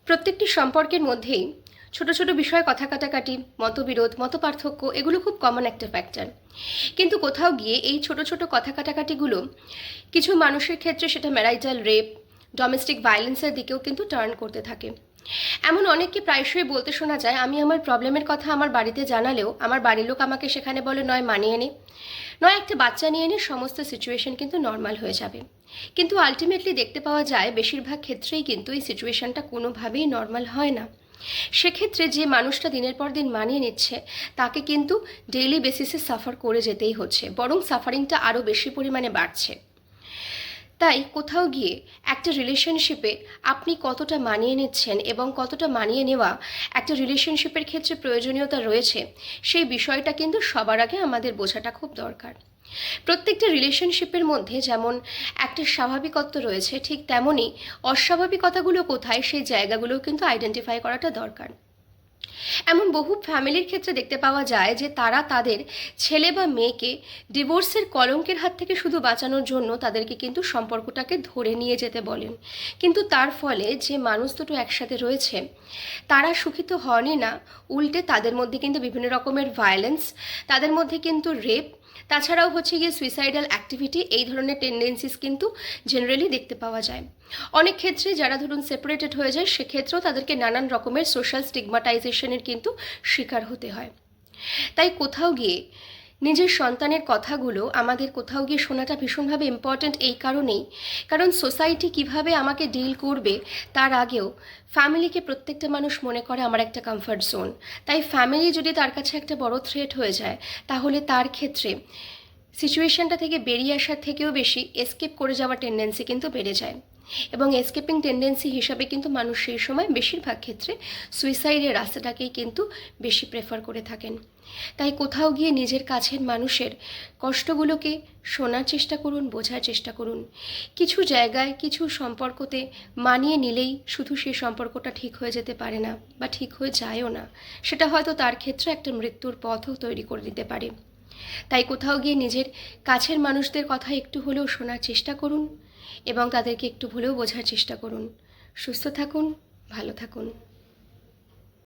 প্রত্যেকটি সম্পর্কের মধ্যেই ছোট ছোট বিষয়ে কথা কাটাকাটি, মতবিরোধ, মতপার্থক্য এগুলো খুব কমন একটা ফ্যাক্টর। কিন্তু কোথাও গিয়ে এই ছোট ছোট কথা কাটাকাটিগুলো কিছু মানুষের ক্ষেত্রে সেটা ম্যারাইটাল রেপ, ডোমেস্টিক ভায়োলেন্সের দিকেও কিন্তু টার্ন করতে থাকে। এমন অনেককে প্রায়শই বলতে শোনা যায়, আমি আমার প্রবলেমের কথা আমার বাড়িতে জানালেও আমার বাড়ির লোক আমাকে সেখানে বলে নয় মানিয়ে নে, নয় একটা বাচ্চা নিয়ে নে, সমস্ত সিচুয়েশন কিন্তু নর্মাল হয়ে যাবে। কিন্তু আলটিমেটলি দেখতে পাওয়া যায় বেশিরভাগ ক্ষেত্রেই কিন্তু এই সিচুয়েশনটা কোনোভাবেই নর্মাল হয় না। সেক্ষেত্রে যে মানুষটা দিনের পর দিন মানিয়ে নিচ্ছে তাকে কিন্তু ডেইলি বেসিসে সাফার করে যেতেই হচ্ছে, বরং সাফারিংটা আরও বেশি পরিমাণে বাড়ছে। তাই কোথাও গিয়ে একটা রিলেশনশিপে আপনি কতটা মানিয়ে নিচ্ছেন এবং কতটা মানিয়ে নেওয়া একটা রিলেশনশিপের ক্ষেত্রে প্রয়োজনীয়তা রয়েছে, সেই বিষয়টা কিন্তু সবার আগে আমাদের বোঝাটা খুব দরকার। প্রত্যেকটা রিলেশনশিপের মধ্যে যেমন একটা স্বাভাবিকত্ব রয়েছে, ঠিক তেমনই অস্বাভাবিকতাগুলো কোথায় সেই জায়গাগুলোও কিন্তু আইডেন্টিফাই করাটা দরকার। এমন বহু ফ্যামিলির ক্ষেত্রে দেখতে পাওয়া যায় যে তারা তাদের ছেলে বা মেয়েকে ডিভোর্সের কলঙ্কের হাত থেকে শুধু বাঁচানোর জন্য তাদেরকে কিন্তু সম্পর্কটাকে ধরে নিয়ে যেতে বলেন, কিন্তু তার ফলে যে মানুষ দুটো একসাথে রয়েছে তারা সুখিত হনই না, উল্টে তাদের মধ্যে কিন্তু বিভিন্ন রকমের ভায়োলেন্স, তাদের মধ্যে কিন্তু রেপ, তাছাড়াও হচ্ছে গিয়ে সুইসাইডাল অ্যাক্টিভিটি, এই ধরনের টেন্ডেন্সিস কিন্তু জেনারেলি দেখতে পাওয়া যায়। অনেক ক্ষেত্রে যারা ধরুন সেপারেটেড হয়ে যায় সেক্ষেত্রেও তাদেরকে নানান রকমের সোশ্যাল স্টিগমাটাইজেশনের কিন্তু শিকার হতে হয়। তাই কোথাও গিয়ে নিজের সন্তানের কথাগুলো আমাদের কোথাও গিয়ে শোনাটা ভীষণভাবে ইম্পর্ট্যান্ট, এই কারণেই কারণ সোসাইটি কিভাবে আমাকে ডিল করবে তার আগেও ফ্যামিলিকে প্রত্যেকটা মানুষ মনে করে আমার একটা কমফর্ট জোন। তাই ফ্যামিলি যদি তার কাছে একটা বড় থ্রেট হয়ে যায় তাহলে তার ক্ষেত্রে সিচুয়েশনটা থেকে বেরিয়ে আসার থেকেও বেশি এসকেপ করে যাওয়ার টেন্ডেন্সি কিন্তু বেড়ে যায়, এবং এসকেপিং টেন্ডেন্সি হিসাবে কিন্তু মানুষ সেই সময় বেশিরভাগ ক্ষেত্রে সুইসাইডের রাস্তাটাকেই কিন্তু বেশি প্রেফার করে থাকেন। তাই কোথাও গিয়ে নিজের কাছের মানুষের কষ্টগুলোকে শোনার চেষ্টা করুন, বোঝার চেষ্টা করুন। কিছু জায়গায় কিছু সম্পর্কতে মানিয়ে নিলেই শুধু সেই সম্পর্কটা ঠিক হয়ে যেতে পারে না, বা ঠিক হয়ে যায়ও না, সেটা হয়তো তার ক্ষেত্রে একটা মৃত্যুর পথও তৈরি করে দিতে পারে। তাই কোথাও গিয়ে নিজের কাছের মানুষদের কথা একটু হলেও শোনার চেষ্টা করুন এবং তাদেরকে একটু হলেও বোঝার চেষ্টা করুন। সুস্থ থাকুন, ভালো থাকুন।